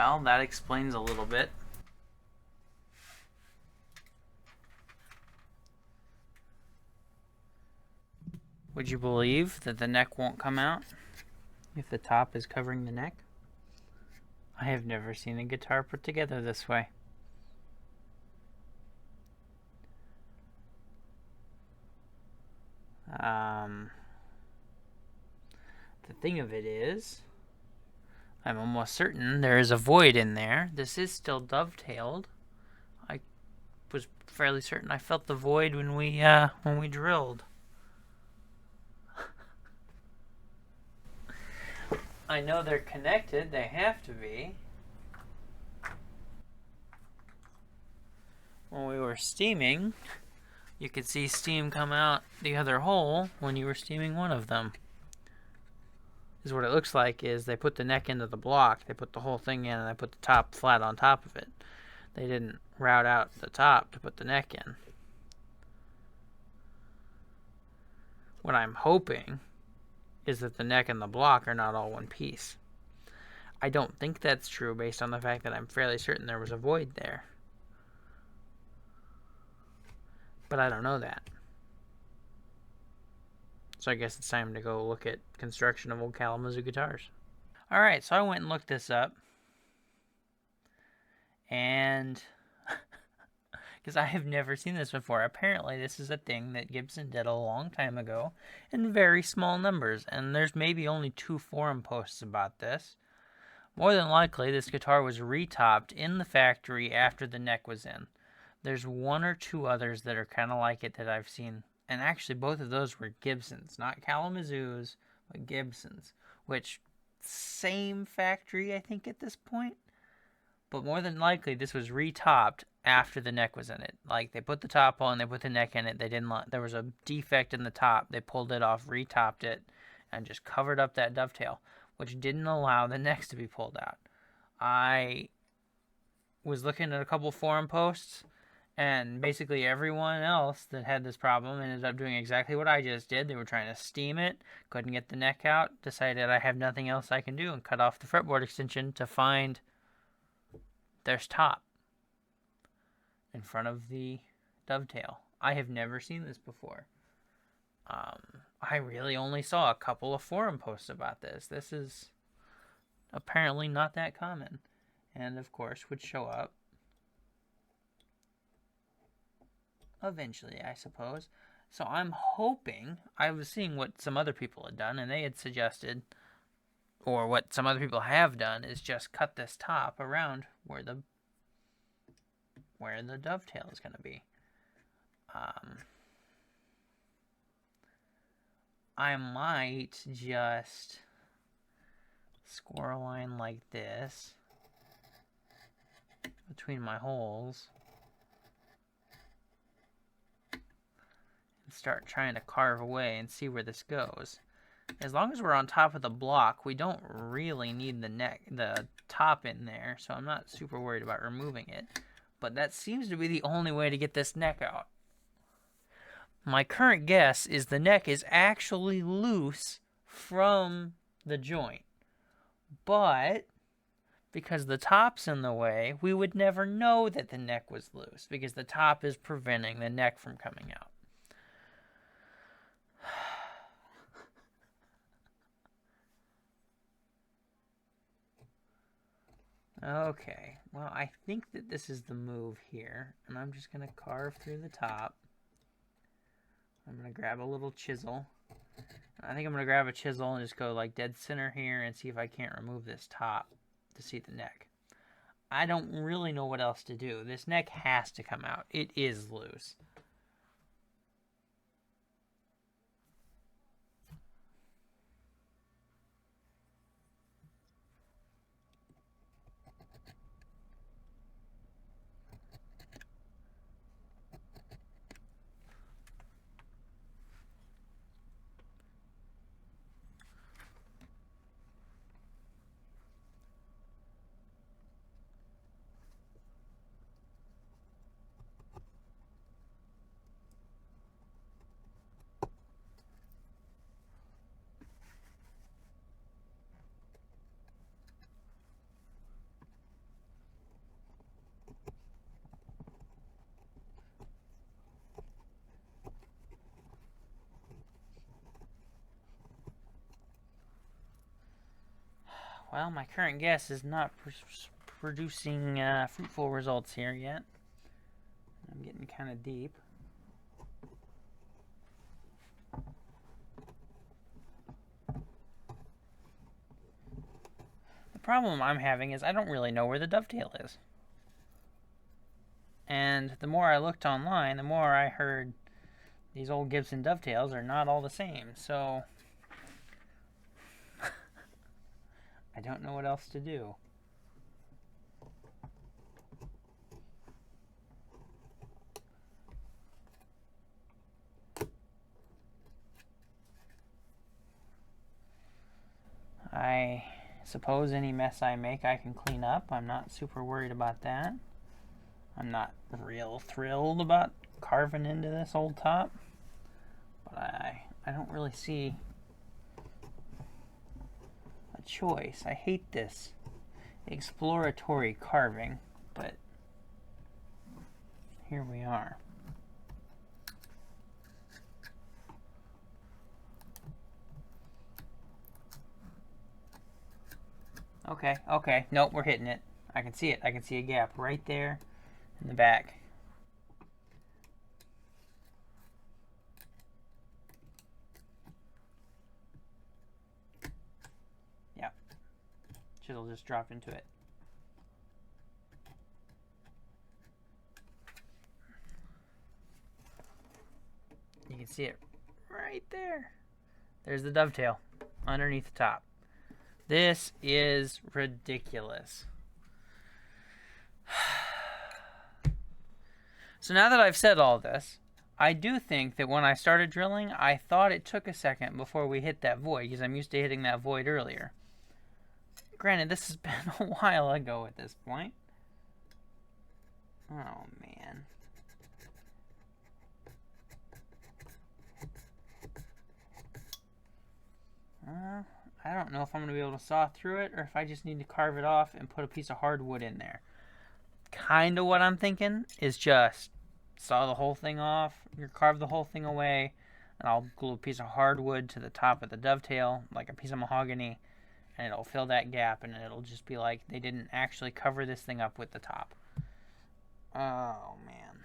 Well, that explains a little bit. Would you believe that the neck won't come out if the top is covering the neck? I have never seen a guitar put together this way. The thing of it is, I'm almost certain there is a void in there. This is still dovetailed. I was fairly certain I felt the void when we drilled. I know they're connected. They have to be. When we were steaming, you could see steam come out the other hole when you were steaming one of them. Is what it looks like is they put the neck into the block, they put the whole thing in, and they put the top flat on top of it. They didn't route out the top to put the neck in. What I'm hoping is that the neck and the block are not all one piece. I don't think that's true based on the fact that I'm fairly certain there was a void there. But I don't know that. So I guess it's time to go look at construction of old Kalamazoo guitars. Alright, so I went and looked this up. And because I have never seen this before. Apparently this is a thing that Gibson did a long time ago in very small numbers. And there's maybe only 2 forum posts about this. More than likely, this guitar was retopped in the factory after the neck was in. There's 1 or 2 others that are kind of like it that I've seen. And actually, both of those were Gibsons. Not Kalamazoo's, but Gibsons. Which, same factory, I think, at this point. But more than likely, this was retopped after the neck was in it. Like, they put the top on, they put the neck in it. They didn't there was a defect in the top. They pulled it off, retopped it, and just covered up that dovetail, which didn't allow the necks to be pulled out. I was looking at a couple forum posts, and basically everyone else that had this problem ended up doing exactly what I just did. They were trying to steam it, couldn't get the neck out, decided I have nothing else I can do, and cut off the fretboard extension to find there's top in front of the dovetail. I have never seen this before. I really only saw a couple of forum posts about this. This is apparently not that common. And of course would show up eventually, I suppose. So I'm hoping, I was seeing what some other people had done, and they had suggested, or what some other people have done, is just cut this top around where the dovetail is going to be. I might just score a line like this between my holes and start trying to carve away and see where this goes. As long as we're on top of the block, we don't really need the top in there, so I'm not super worried about removing it. But that seems to be the only way to get this neck out. My current guess is the neck is actually loose from the joint. But because the top's in the way, we would never know that the neck was loose because the top is preventing the neck from coming out. Okay, well, I think that this is the move here, and I'm just going to carve through the top. I'm going to grab a little chisel. I think I'm going to grab a chisel and just go like dead center here and see if I can't remove this top to see the neck. I don't really know what else to do. This neck has to come out. It is loose. Well, my current guess is not producing fruitful results here yet. I'm getting kind of deep. The problem I'm having is I don't really know where the dovetail is. And the more I looked online, the more I heard these old Gibson dovetails are not all the same. So I don't know what else to do. I suppose any mess I make I can clean up. I'm not super worried about that. I'm not real thrilled about carving into this old top, but I don't really see a choice. I hate this exploratory carving, but here we are. Okay. Nope, we're hitting it. I can see it. I can see a gap right there in the back. Yep. Chisel just dropped into it. You can see it right there. There's the dovetail underneath the top. This is ridiculous. So now that I've said all this, I do think that when I started drilling, I thought it took a second before we hit that void, because I'm used to hitting that void earlier. Granted, this has been a while ago at this point. Oh, man. I don't know if I'm going to be able to saw through it or if I just need to carve it off and put a piece of hardwood in there. Kind of what I'm thinking is just saw the whole thing off, carve the whole thing away, and I'll glue a piece of hardwood to the top of the dovetail, like a piece of mahogany, and it'll fill that gap, and it'll just be like they didn't actually cover this thing up with the top. Oh, man.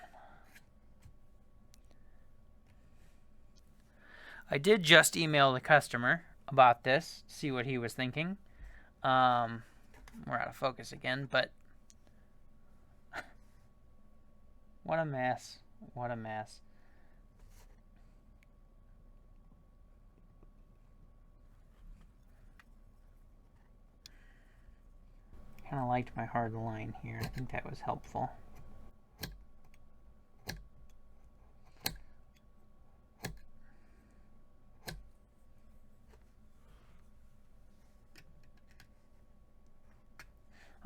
I did just email the customer about this, see what he was thinking. We're out of focus again, but what a mess. What a mess. Kind of liked my hard line here. I think that was helpful.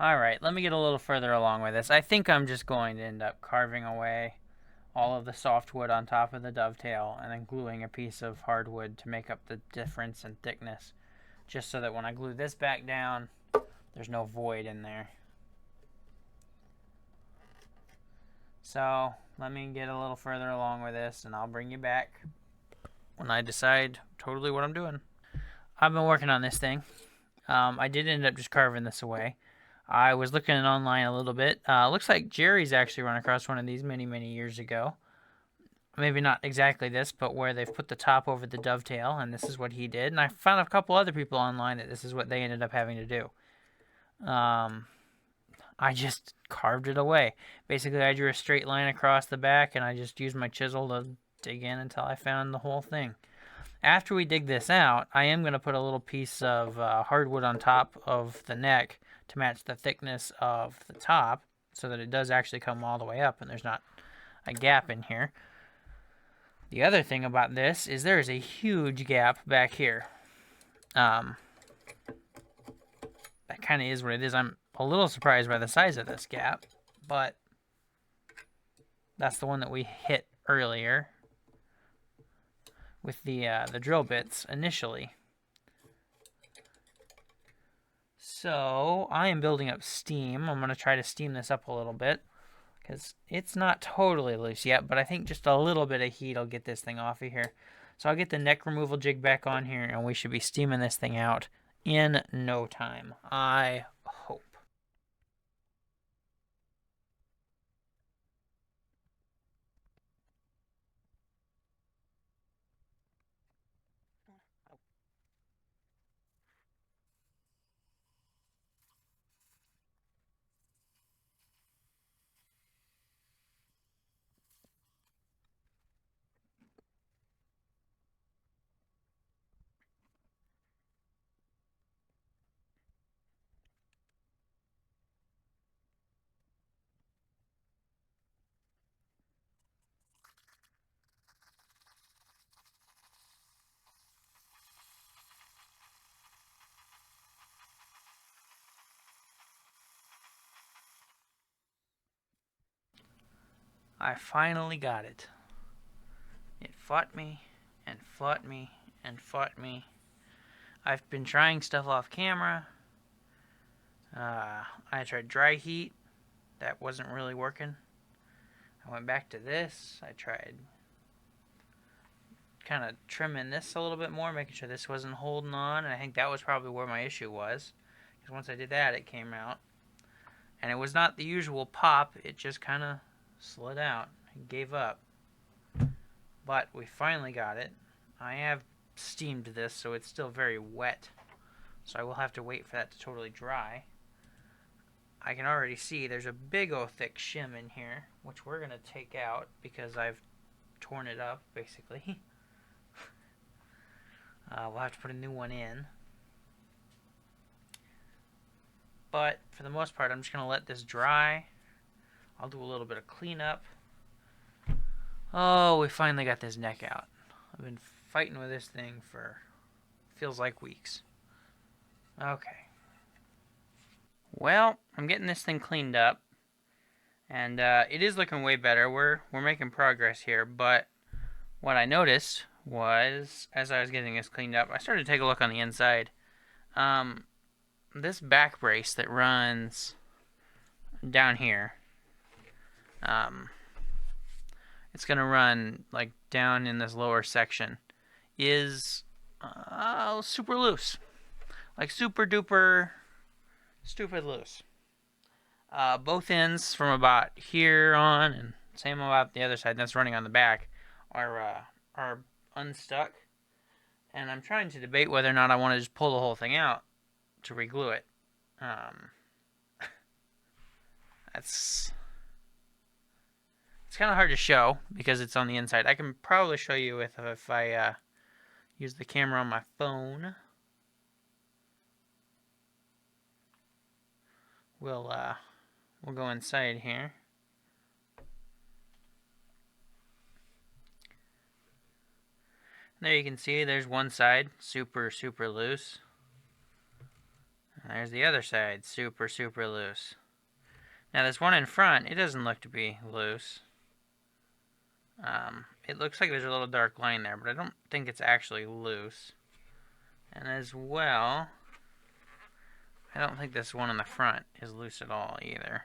Alright, let me get a little further along with this. I think I'm just going to end up carving away all of the softwood on top of the dovetail and then gluing a piece of hardwood to make up the difference in thickness, just so that when I glue this back down, there's no void in there. So let me get a little further along with this and I'll bring you back when I decide totally what I'm doing. I've been working on this thing. I did end up just carving this away. I was looking online a little bit. Looks like Jerry's actually run across one of these many, many years ago. Maybe not exactly this, but where they've put the top over the dovetail, and this is what he did. And I found a couple other people online that this is what they ended up having to do. I just carved it away. Basically, I drew a straight line across the back, and I just used my chisel to dig in until I found the whole thing. After we dig this out, I am going to put a little piece of hardwood on top of the neck to match the thickness of the top so that it does actually come all the way up and there's not a gap in here. The other thing about this is there is a huge gap back here. That kind of is what it is. I'm a little surprised by the size of this gap, but that's the one that we hit earlier with the drill bits initially. So I am building up steam. I'm going to try to steam this up a little bit because it's not totally loose yet, but I think just a little bit of heat will get this thing off of here. So I'll get the neck removal jig back on here and we should be steaming this thing out in no time. I hope. I finally got it. It fought me and fought me and fought me. I've been trying stuff off camera. I tried dry heat. That wasn't really working. I went back to this. I tried kind of trimming this a little bit more, making sure this wasn't holding on. And I think that was probably where my issue was. Because once I did that, it came out. And it was not the usual pop. It just kind of slid out and gave up. But we finally got it. I have steamed this, so it's still very wet. So I will have to wait for that to totally dry. I can already see there's a big old thick shim in here, which we're going to take out because I've torn it up, basically. We'll have to put a new one in. But for the most part, I'm just going to let this dry. I'll do a little bit of cleanup. Oh, we finally got this neck out. I've been fighting with this thing for, feels like weeks. Okay. Well, I'm getting this thing cleaned up. And it is looking way better. We're making progress here, but what I noticed was, as I was getting this cleaned up, I started to take a look on the inside. This back brace that runs down here, it's going to run like down in this lower section, is super loose. Like super duper stupid loose. Both ends from about here on, and same about the other side that's running on the back, are unstuck. And I'm trying to debate whether or not I want to just pull the whole thing out to reglue it. It's kind of hard to show because it's on the inside. I can probably show you if I use the camera on my phone. We'll go inside here. There you can see there's one side, super loose. And there's the other side, super loose. Now this one in front, it doesn't look to be loose. It looks like there's a little dark line there, but I don't think it's actually loose. And as well, I don't think this one in the front is loose at all either.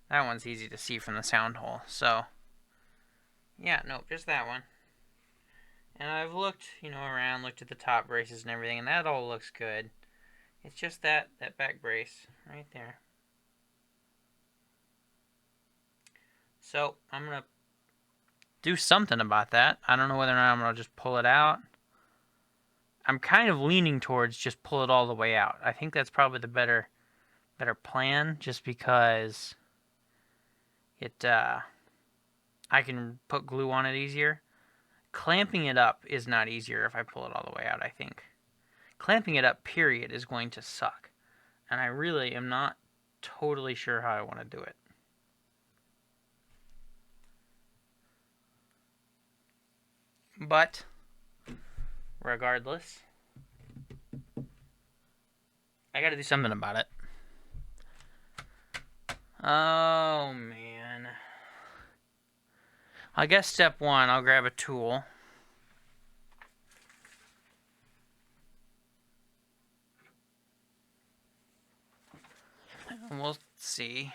That one's easy to see from the sound hole. So, yeah, nope, just that one. And I've looked, around, looked at the top braces and everything, and that all looks good. It's just that back brace right there. So, I'm going to do something about that. I don't know whether or not I'm going to just pull it out. I'm kind of leaning towards just pull it all the way out. I think that's probably the better plan, just because I can put glue on it easier. Clamping it up is not easier if I pull it all the way out, I think. Clamping it up, period, is going to suck. And I really am not totally sure how I want to do it. But, regardless, I gotta do something about it. Oh, man. I guess step one, I'll grab a tool. And we'll see.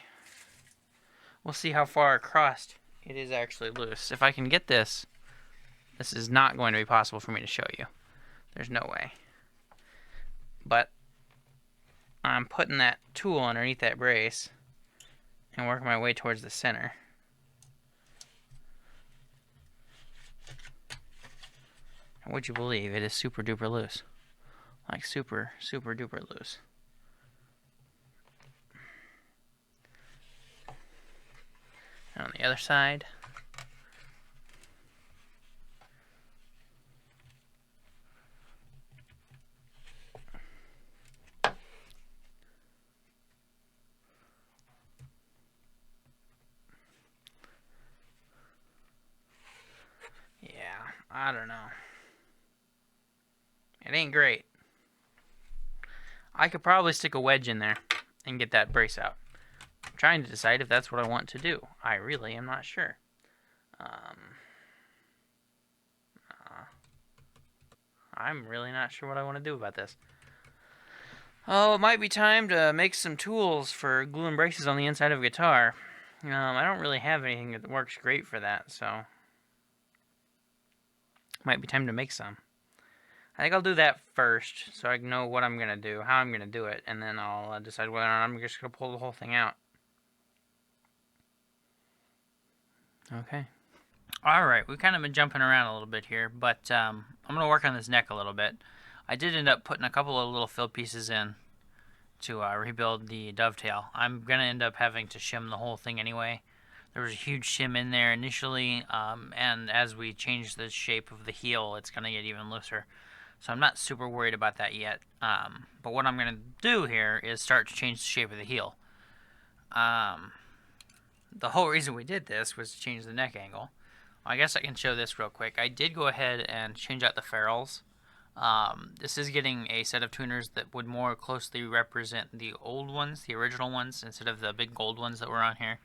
We'll see how far across it is actually loose. If I can get this, this is not going to be possible for me to show you. There's no way. But I'm putting that tool underneath that brace and working my way towards the center. And would you believe it is super duper loose? Like super, super duper loose. And on the other side, yeah, I don't know. It ain't great. I could probably stick a wedge in there and get that brace out. I'm trying to decide if that's what I want to do. I really am not sure. I'm really not sure what I want to do about this. Oh, it might be time to make some tools for gluing braces on the inside of a guitar. I don't really have anything that works great for that, so might be time to make some. I think I'll do that first, so I know what I'm going to do, how I'm going to do it, and then I'll decide whether or not I'm just going to pull the whole thing out. Okay. Alright, we've kind of been jumping around a little bit here, but I'm going to work on this neck a little bit. I did end up putting a couple of little fill pieces in to rebuild the dovetail. I'm going to end up having to shim the whole thing anyway. There was a huge shim in there initially, and as we change the shape of the heel, it's going to get even looser. So I'm not super worried about that yet. But what I'm going to do here is start to change the shape of the heel. The whole reason we did this was to change the neck angle. I guess I can show this real quick. I did go ahead and change out the ferrules. This is getting a set of tuners that would more closely represent the old ones, the original ones, instead of the big gold ones that were on here.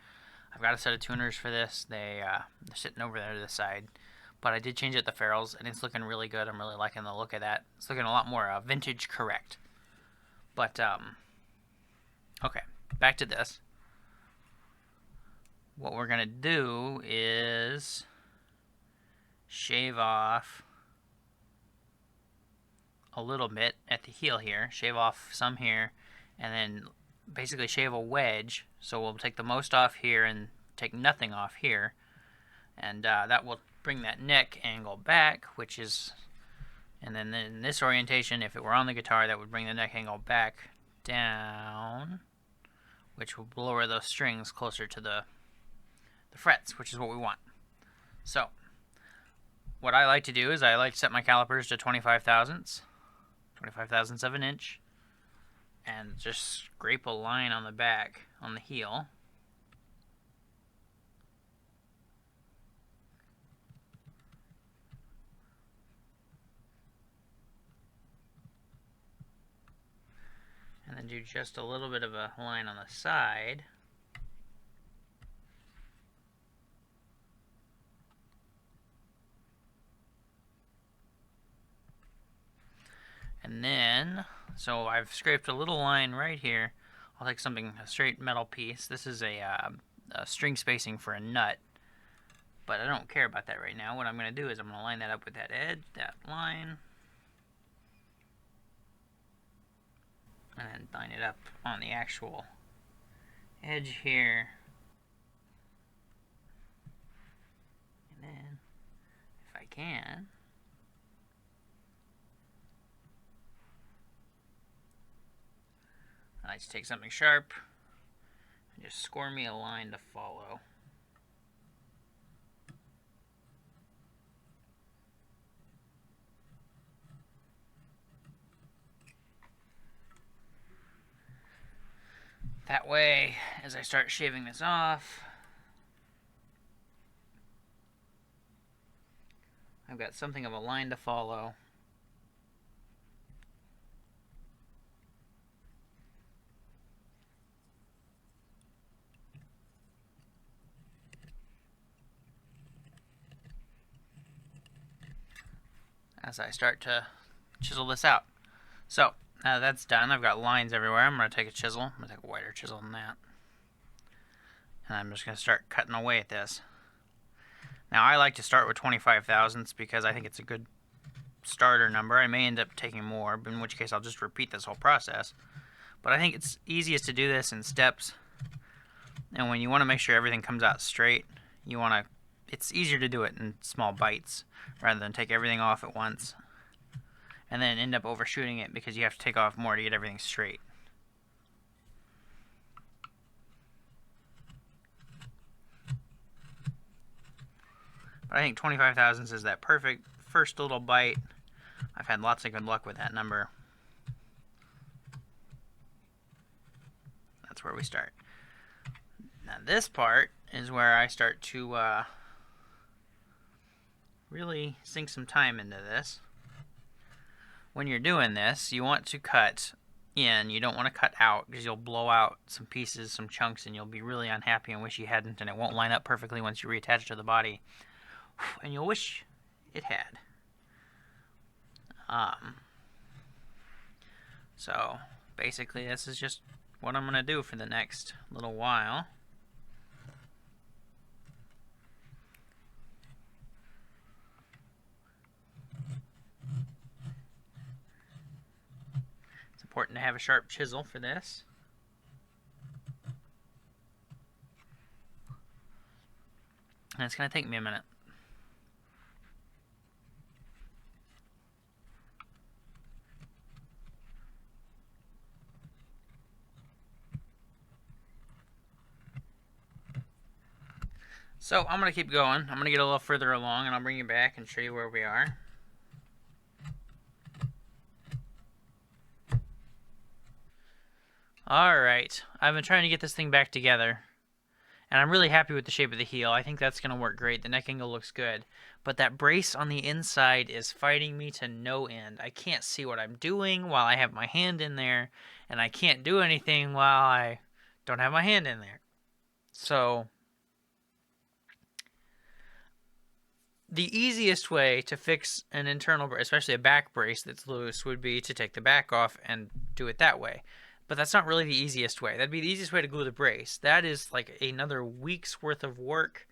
I've got a set of tuners for this. They're sitting over there to the side. But I did change out the ferrules, and it's looking really good. I'm really liking the look of that. It's looking a lot more vintage correct. But, okay, back to this. What we're going to do is shave off a little bit at the heel here, shave off some here, and then basically shave a wedge. So we'll take the most off here and take nothing off here, and that will bring that neck angle back, which is, and then in this orientation, if it were on the guitar, that would bring the neck angle back down, which will lower those strings closer to the frets, which is what we want. So what I like to do is I like to set my calipers to 25 thousandths of an inch, and just scrape a line on the back on the heel. And then do just a little bit of a line on the side. And then, so I've scraped a little line right here. I'll take a straight metal piece. This is a string spacing for a nut, but I don't care about that right now. What I'm going to do is I'm going to line that up with that edge, that line, and then line it up on the actual edge here. And then, if I can, I like to take something sharp and just score me a line to follow. That way, as I start shaving this off, I've got something of a line to follow. As I start to chisel this out. So, now that's done, I've got lines everywhere. I'm going to take a chisel. I'm going to take a wider chisel than that. And I'm just going to start cutting away at this. Now, I like to start with 25 thousandths because I think it's a good starter number. I may end up taking more, in which case I'll just repeat this whole process. But I think it's easiest to do this in steps. And when you want to make sure everything comes out straight, it's easier to do it in small bites rather than take everything off at once and then end up overshooting it because you have to take off more to get everything straight. But I think 25 thousandths is that perfect first little bite. I've had lots of good luck with that number. That's where we start. Now this part is where I start to really sink some time into this. When you're doing this, you want to cut in. You don't want to cut out because you'll blow out some pieces, some chunks, and you'll be really unhappy and wish you hadn't, and it won't line up perfectly once you reattach it to the body. And you'll wish it had. So basically this is just what I'm going to do for the next little while. It's important to have a sharp chisel for this. And it's going to take me a minute. So I'm going to keep going. I'm going to get a little further along and I'll bring you back and show you where we are. Alright, I've been trying to get this thing back together. And I'm really happy with the shape of the heel. I think that's going to work great. The neck angle looks good. But that brace on the inside is fighting me to no end. I can't see what I'm doing while I have my hand in there. And I can't do anything while I don't have my hand in there. So the easiest way to fix an internal brace, especially a back brace that's loose, would be to take the back off and do it that way. But that's not really the easiest way. That'd be the easiest way to glue the brace. That is like another week's worth of work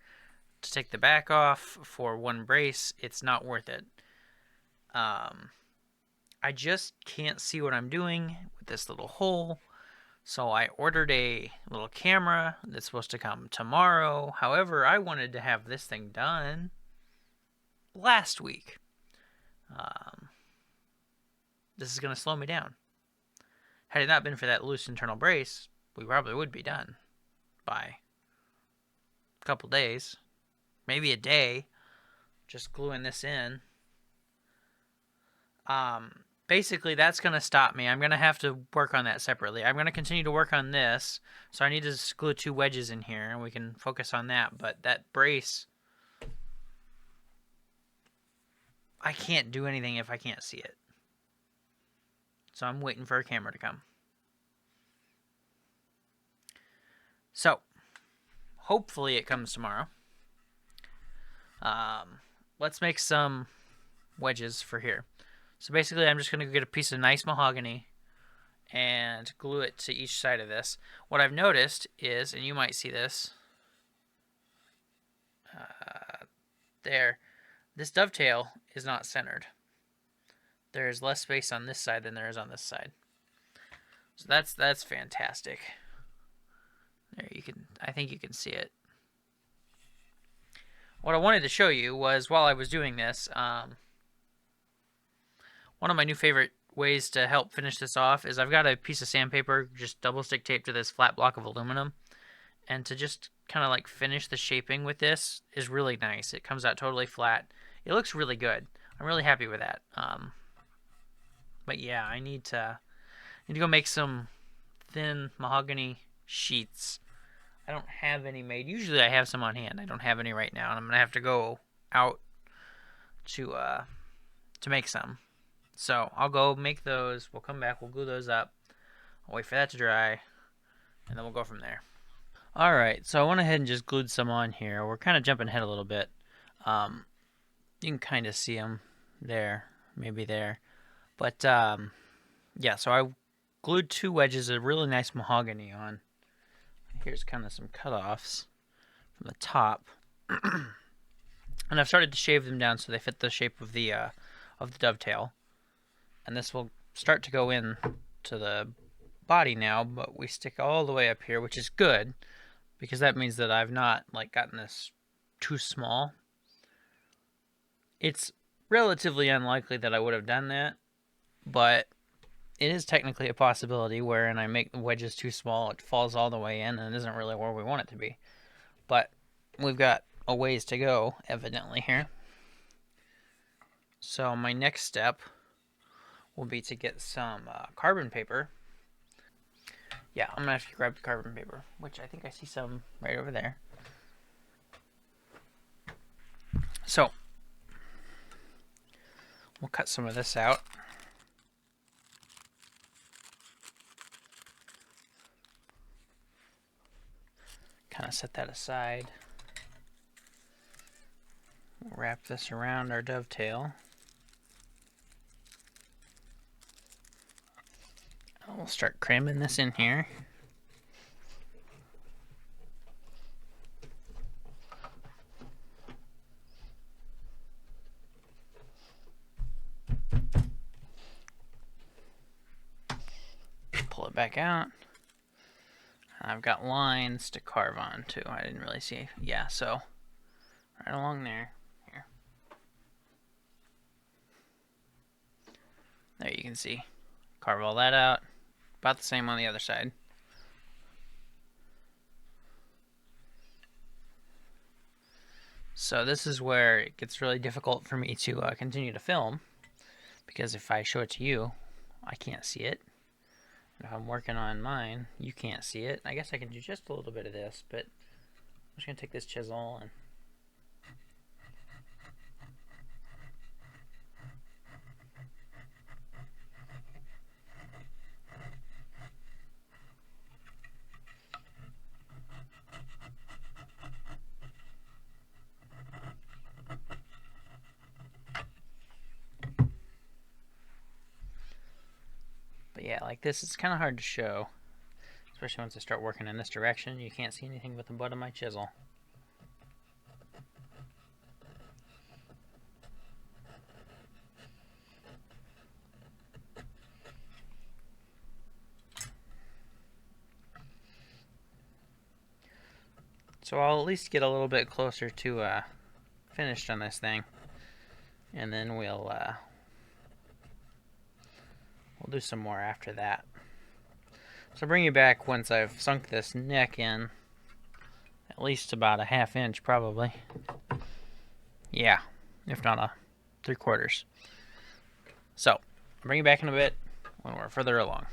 to take the back off for one brace. It's not worth it. I just can't see what I'm doing with this little hole. So I ordered a little camera that's supposed to come tomorrow. However, I wanted to have this thing done last week. This is going to slow me down. Had it not been for that loose internal brace, we probably would be done by a couple days, maybe a day, just gluing this in. Basically, that's going to stop me. I'm going to have to work on that separately. I'm going to continue to work on this, so I need to glue 2 wedges in here, and we can focus on that. But that brace, I can't do anything if I can't see it. So I'm waiting for a camera to come. So, hopefully it comes tomorrow. Let's make some wedges for here. So basically I'm just going to get a piece of nice mahogany and glue it to each side of this. What I've noticed is, and you might see this, there, this dovetail is not centered. There's less space on this side than there is on this side. So that's fantastic. There, I think you can see it. What I wanted to show you was, while I was doing this, one of my new favorite ways to help finish this off is I've got a piece of sandpaper just double stick taped to this flat block of aluminum, and to just kind of like finish the shaping with this is really nice. It comes out totally flat. It looks really good. I'm really happy with that. But yeah, I need to go make some thin mahogany sheets. I don't have any made. Usually I have some on hand. I don't have any right now, and I'm gonna have to go out to make some. So I'll go make those. We'll come back. We'll glue those up. I'll wait for that to dry, and then we'll go from there. All right. So I went ahead and just glued some on here. We're kind of jumping ahead a little bit. You can kind of see them there, maybe there. But, yeah, so I glued 2 wedges of really nice mahogany on. Here's kind of some cutoffs from the top. And I've started to shave them down so they fit the shape of the of the dovetail. And this will start to go in to the body now, but we stick all the way up here, which is good because that means that I've not like gotten this too small. It's relatively unlikely that I would have done that, but it is technically a possibility wherein I make the wedges too small, it falls all the way in and isn't really where we want it to be. But we've got a ways to go, evidently, here. So my next step will be to get some carbon paper. Yeah, I'm gonna have to grab the carbon paper, which I think I see some right over there. So we'll cut some of this out. Kind of set that aside. We'll wrap this around our dovetail. We'll start cramming this in here. Pull it back out. I've got lines to carve on too. I didn't really see. Yeah, so right along there. Here. There you can see. Carve all that out. About the same on the other side. So this is where it gets really difficult for me to continue to film, because if I show it to you, I can't see it. And if I'm working on mine, you can't see it. I guess I can do just a little bit of this, but I'm just going to take this chisel and yeah, like this, it's kind of hard to show, especially once I start working in this direction. You can't see anything but the butt of my chisel. So I'll at least get a little bit closer to finished on this thing, and then we'll do some more after that. So I'll bring you back once I've sunk this neck in, at least about a 1/2 inch probably. Yeah, if not a 3/4. So I'll bring you back in a bit when we're further along.